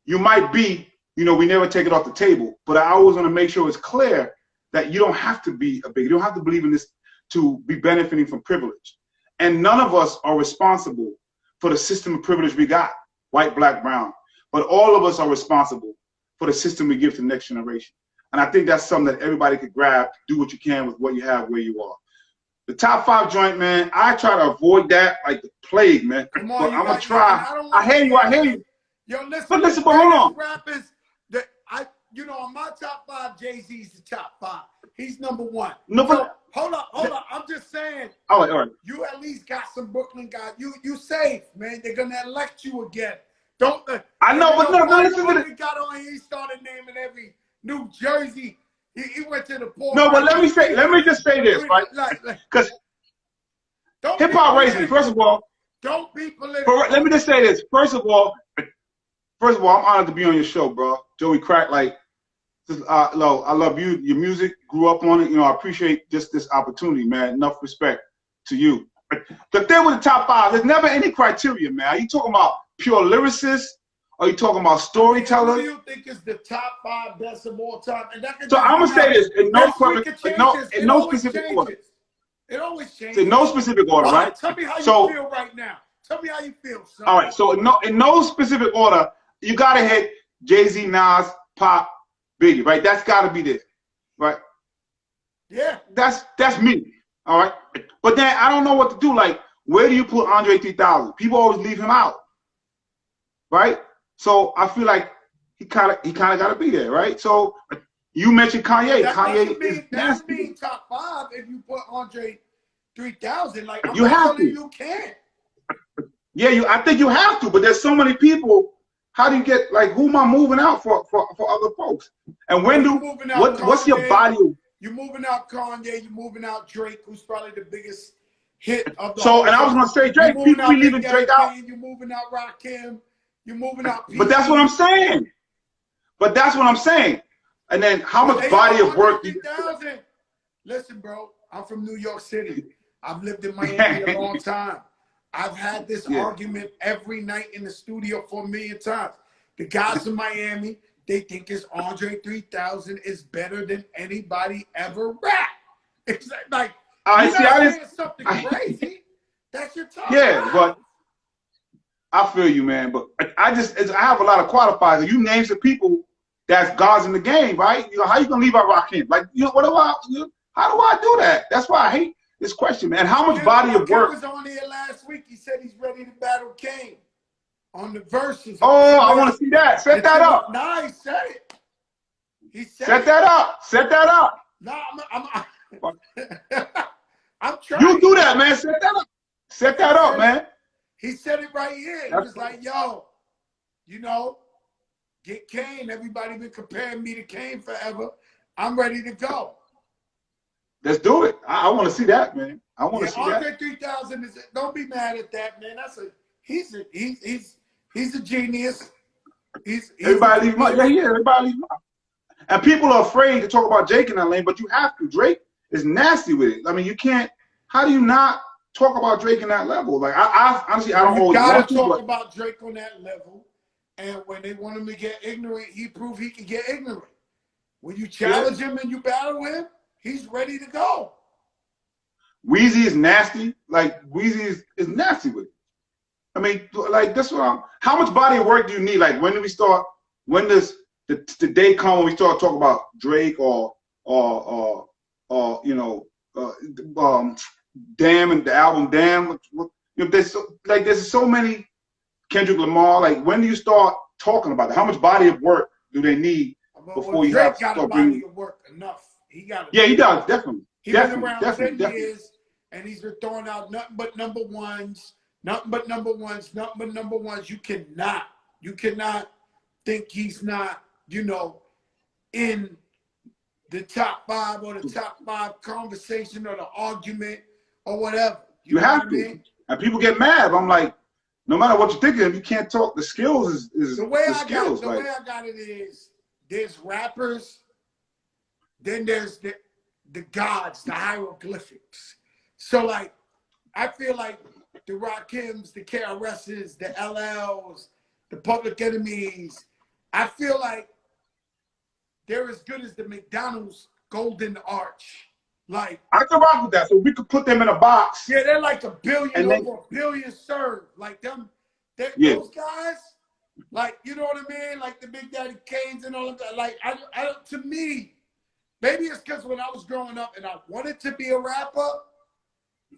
You might be, we never take it off the table, but I always want to make sure it's clear that you don't have to be a bigot. You don't have to believe in this to be benefiting from privilege. And none of us are responsible for the system of privilege we got, white, black, brown. But all of us are responsible for the system we give to the next generation. And I think that's something that everybody could grab, do what you can with what you have where you are. The top 5 joint, man, I try to avoid that like the plague, man. Come on, but I'm going to try. I hear you. Yo, listen, but hold on. Rappers that on my top 5, Jay-Z's the top 5. He's number 1. No, so, hold on. I'm just saying. All right. You at least got some Brooklyn guys. You safe, man. They're gonna elect you again. Don't. I know, but no, listen to it. We got on. He started naming every New Jersey. He went to the port. No, but let me just say this, right? Because hip hop raised me. First of all, don't be political. Let me just say this. First of all, I'm honored to be on your show, bro. Joey Crack, I love you. Your music, grew up on it. I appreciate just this opportunity, man. Enough respect to you. The thing with the top 5, there's never any criteria, man. Are you talking about pure lyricists? Are you talking about storytellers? Who do you think is the top 5 best of all time? And that so I'm gonna say this in no specific order. It always changes. In no specific order, right? Tell me how you feel right now. Tell me how you feel, son. All right. So in no specific order, you gotta hit Jay-Z, Nas, Pop, Biggie, right? That's gotta be there, right? Yeah. That's me. All right. But then I don't know what to do. Like, where do you put Andre 3000? People always leave him out, right? So I feel like he kind of got to be there, right? So you mentioned Kanye. That mean top 5 if you put Andre 3000. Like you have to. You can't. Yeah, I think you have to. But there's so many people. How do you get who am I moving out for other folks? And what's your body? You're moving out Kanye. You're moving out Drake, who's probably the biggest hit of the. So, and I was gonna say Drake. People be leaving Drake out. You're moving out Rakim. You're moving out. But that's what I'm saying. And then how much body of work? Listen, bro. I'm from New York City. I've lived in Miami a long time. I've had this argument every night in the studio for a million times. The guys in Miami, they think it's Andre 3000 is better than anybody ever rap. It's like I see. Something crazy. That's your top. Yeah, but I feel you, man. But I have a lot of qualifiers. You name some people that's gods in the game, right? How you gonna leave out Rakim? How do I do that? That's why I hate this question, man. How much body of work? Was on here last week. He said he's ready to battle Kane on the verses. Oh, I want to see that. Set that up. Nah, he said it. He said Set that up. Set that up. Nah, I'm trying. You do that, man. Set that up. Set that up, man. He said it right here. He was like, yo, get Kane. Everybody been comparing me to Kane forever. I'm ready to go. Let's do it. I want to see that, man. I want to see that. Andre 3000 don't be mad at that, man. He's a genius. He's Everybody leave him out. Yeah, everybody leave him out. And people are afraid to talk about Drake in that lane, but you have to. Drake is nasty with it. I mean, you can't. How do you not talk about Drake in that level? Like, I honestly, I don't always want to. You gotta talk about Drake on that level. And when they want him to get ignorant, he proved he can get ignorant. When you challenge him and you battle him, he's ready to go. Weezy is nasty. Like, Weezy is nasty with it. I mean, like, that's what I'm. How much body of work do you need? Like, when do we start? When does the day come when we start talking about Drake or you know, Damn and the album Damn? You know, there's so many Kendrick Lamar. Like, when do you start talking about that? How much body of work do they need before you have to start bringing? Body of work enough. He got. Yeah, he does definitely. He's been around 10 years, and he's been throwing out nothing but number ones. Nothing but number ones, nothing but number ones. You cannot think he's not, you know, in the top 5 or the top 5 conversation or the argument or whatever. You have to. And people get mad. I'm like, no matter what you think of him, you can't talk. The skills is the way I got it is there's rappers, then there's the gods, the hieroglyphics. So like, I feel like the Rakims, the KRSs, the LLs, the Public Enemies, I feel like they're as good as the McDonald's Golden Arch. Like, I can rock with that. So we could put them in a box. Yeah, they're like over a billion served. Like them, those guys, like, you know what I mean? Like the Big Daddy Kanes and all of that. Like, to me, maybe it's because when I was growing up and I wanted to be a rapper,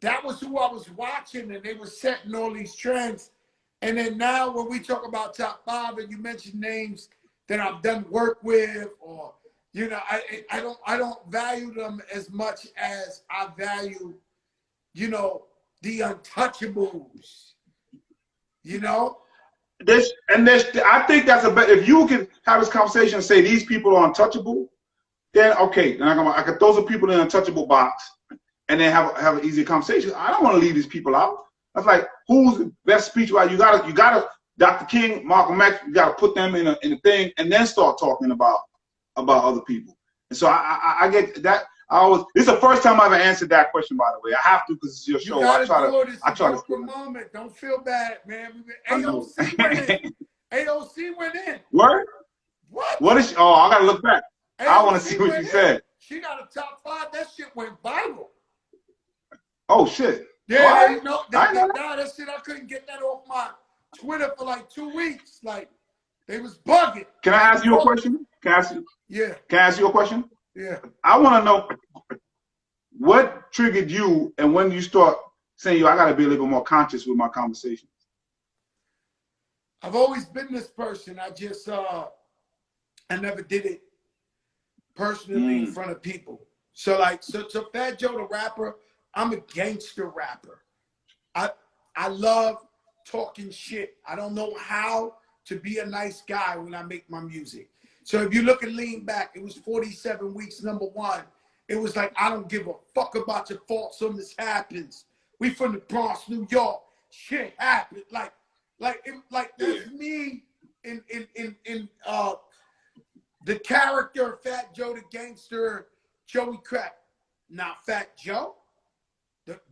that was who I was watching, and they were setting all these trends. And then now when we talk about top 5 and you mention names that I've done work with, or, you know, I don't value them as much as I value, you know, the untouchables, you know? I think that's a better, if you can have this conversation and say these people are untouchable, then okay, then I can throw some people in the untouchable box and then have an easy conversation. I don't want to leave these people out. That's like, who's the best speech writer? You gotta, Dr. King, Malcolm X, you gotta put them in a thing and then start talking about other people. And so I get that. This is the first time I've ever answered that question, by the way. I have to because it's your show. I try to moment. Don't feel bad, man. AOC went in. AOC went in. Word? What is she? Oh, I gotta look back. AOC I want to see what she said. She got a top 5. That shit went viral. Oh shit. Yeah, you know, that shit, I couldn't get that off my Twitter for like 2 weeks. Like, they was bugging. Can I ask you a question? Can I ask you? Yeah. Can I ask you a question? Yeah. I want to know what triggered you, and when you start saying, I got to be a little bit more conscious with my conversations. I've always been this person. I just, I never did it personally in front of people. So like, so Fat Joe the rapper, I'm a gangster rapper. I love talking shit. I don't know how to be a nice guy when I make my music. So if you look at Lean Back, it was 47 weeks, #1. It was like, I don't give a fuck about your faults when this happens. We from the Bronx, New York. Shit happened. Like that's me in the character Fat Joe the gangster, Joey Crack. Now Fat Joe,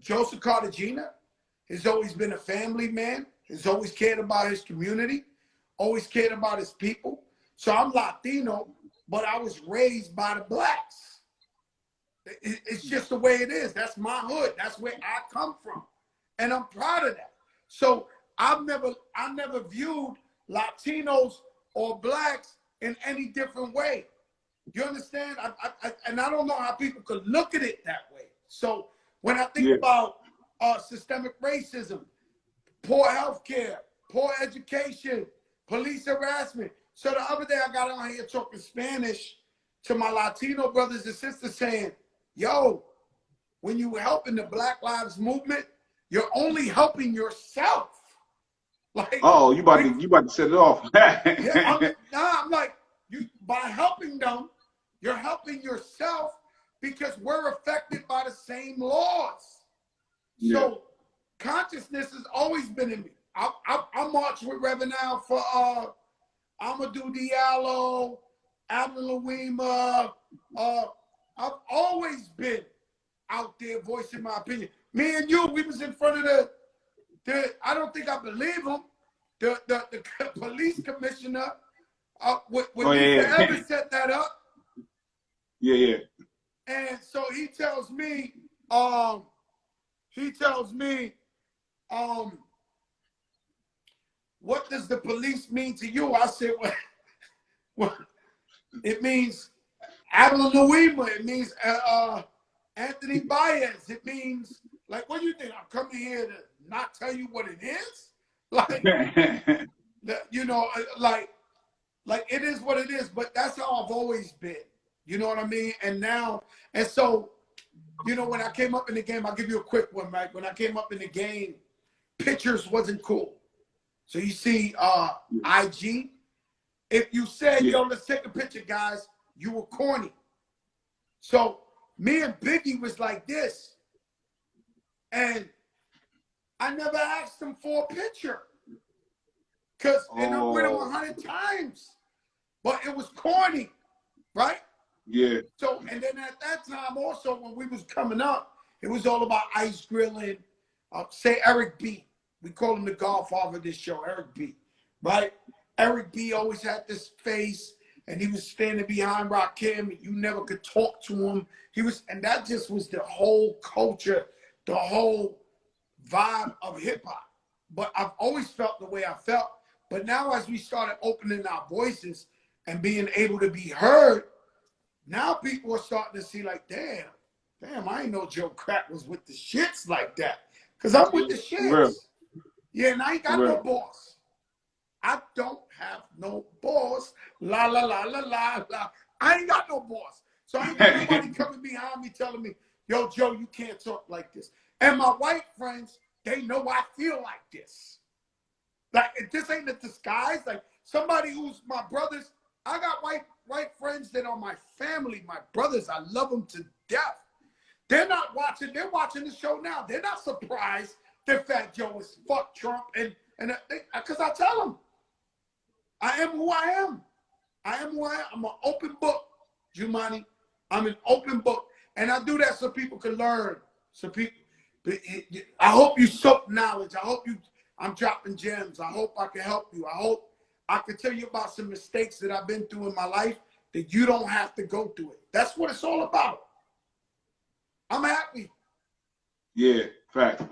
Joseph Cartagena, has always been a family man, has always cared about his community, always cared about his people. So I'm Latino, but I was raised by the blacks. It's just the way it is. That's my hood. That's where I come from. And I'm proud of that. So I never viewed Latinos or blacks in any different way. You understand? And I don't know how people could look at it that way. So when I think about systemic racism, poor healthcare, poor education, police harassment. So the other day I got on here talking Spanish to my Latino brothers and sisters saying, yo, when you helping the Black Lives Movement, you're only helping yourself. Like, oh, you about to set it off. I'm like, by helping them, you're helping yourself because we're affected by the same laws. Yeah. So consciousness has always been in me. I marched with Reverend now for Amadou Diallo, Alan Louima. I've always been out there voicing my opinion. Me and you, we was in front of I don't think I believe him. The police commissioner, when Lisa Evans set that up. Yeah. And so he tells me, what does the police mean to you? I said, well, it means Alan Louima. It means Anthony Baez. It means, like, what do you think? I'm coming here to not tell you what it is? Like, you know, like it is what it is, but that's how I've always been. You know what I mean? And now, and so, you know, when I came up in the game, I'll give you a quick one, Mike. When I came up in the game, pictures wasn't cool. So you see IG, if you said, yo, let's take a picture, guys, you were corny. So me and Biggie was like this. And I never asked him for a picture. Because I'm with him 100 times. But it was corny, right? Yeah. So, and then at that time also, when we was coming up, it was all about ice grilling. Say Eric B. We call him the godfather of this show, Eric B. Right? Eric B. always had this face, and he was standing behind Rakim, and you never could talk to him. And that just was the whole culture, the whole vibe of hip hop. But I've always felt the way I felt. But now as we started opening our voices and being able to be heard, now people are starting to see like, damn, I ain't know Joe Crack was with the shits like that. Because I'm with the shits. Yeah, and I ain't got no boss. I don't have no boss. La, la, la, la, la, la. I ain't got no boss. So I ain't got nobody coming behind me telling me, yo, Joe, you can't talk like this. And my white friends, they know I feel like this. Like, this ain't a disguise. Like, somebody who's my brothers, I got white friends that are my family, my brothers. I love them to death. They're not watching. They're watching the show now. They're not surprised that Fat Joe is fuck Trump. And because I tell them, I am who I am. I am who I am. I'm an open book, Jumani. I'm an open book. And I do that so people can learn. So people, I hope you soak knowledge. I hope I'm dropping gems. I hope I can help you. I hope I can tell you about some mistakes that I've been through in my life that you don't have to go through it. That's what it's all about. I'm happy. Yeah, facts.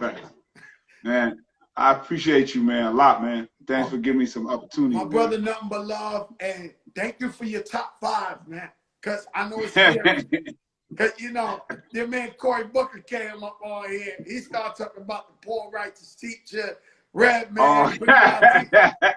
Man, I appreciate you, man, a lot, man. Thanks for giving me some opportunity. My brother, nothing but love. And thank you for your top 5, man. Because I know it's scary. Because, you know, your man Cory Booker came up on here. He started talking about the poor righteous teacher, Redman.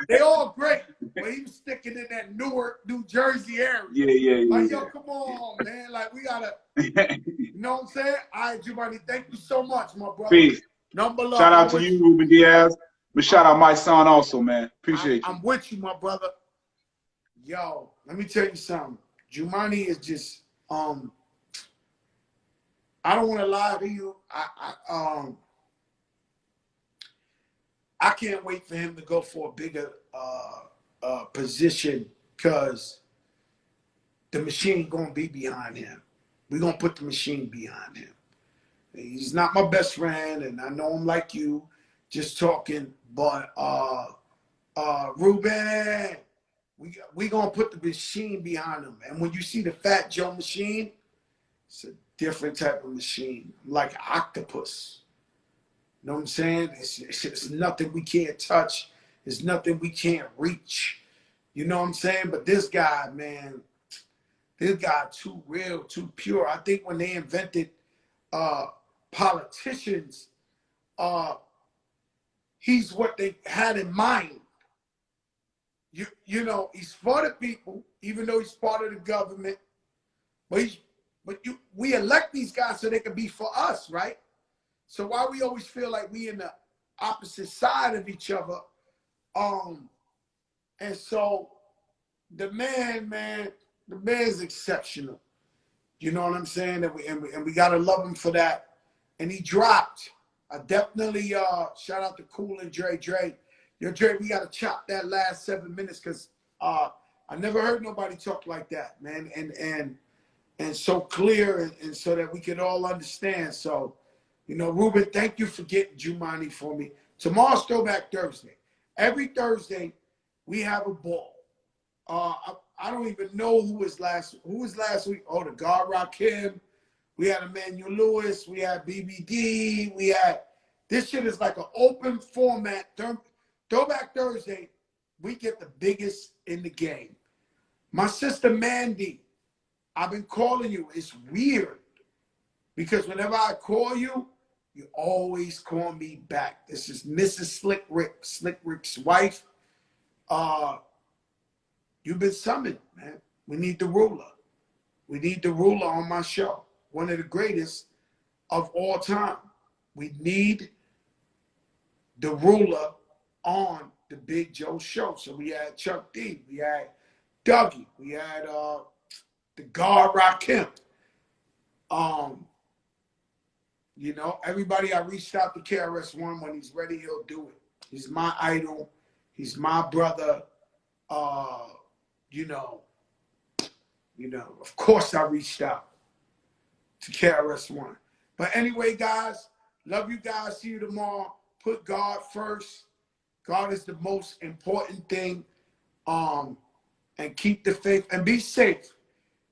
They all great. But he was sticking in that Newark, New Jersey area. Yeah. Like, yo, come on, man. Like, we got to, you know what I'm saying? All right, Giovanni, thank you so much, my brother. Peace. Number love. Shout out to you, Reuben Diaz. But shout out my son also, man. Appreciate you. I'm with you, my brother. Yo, let me tell you something. Jumani is just, I don't want to lie to you. I can't wait for him to go for a bigger position because the machine gonna be behind him. We're gonna put the machine behind him. He's not my best friend, and I know him like you, just talking. But Reuben, we gonna put the machine behind him. And when you see the Fat Joe machine, it's a different type of machine, like an octopus. You know what I'm saying? It's nothing we can't touch. It's nothing we can't reach. You know what I'm saying? But this guy, man, this guy too real, too pure. I think when they invented politicians, he's what they had in mind. You know, he's for the people, even though he's part of the government. But we elect these guys so they can be for us, right? So why we always feel like we in the opposite side of each other. And so the man's exceptional. You know what I'm saying? And we gotta love him for that. And he dropped. I definitely shout out to Kool and Dre. Yo, Dre, we gotta chop that last 7 minutes because I never heard nobody talk like that, man, and so clear, and so that we could all understand. So, you know, Reuben, thank you for getting Jumani for me. Tomorrow's Throwback Thursday. Every Thursday, we have a ball. I don't even know who was last week. Oh, the God Rakim. We had Emmanuel Lewis. We had BBD. We had, this shit is like an open format. Throwback Thursday, we get the biggest in the game. My sister Mandy, I've been calling you. It's weird because whenever I call you, you always call me back. This is Mrs. Slick Rick's wife. You've been summoned, man. We need the ruler. We need the ruler on my show. One of the greatest of all time. We need the ruler on the Big Joe show. So we had Chuck D, we had Dougie, we had the God Rakim. You know, everybody I reached out to KRS-One. When he's ready, he'll do it. He's my idol. He's my brother. You know, of course I reached out to KRS-One. But anyway, guys, love you guys. See you tomorrow. Put God first. God is the most important thing. And keep the faith and be safe.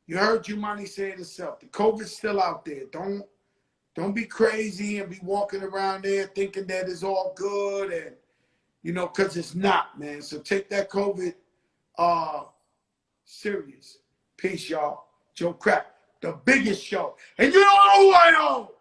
You heard Jumani say it himself. The COVID's still out there. Don't be crazy and be walking around there thinking that it's all good, and you know, because it's not, man. So take that COVID serious. Peace, y'all. Joe Crack, the biggest show. And you know who I know.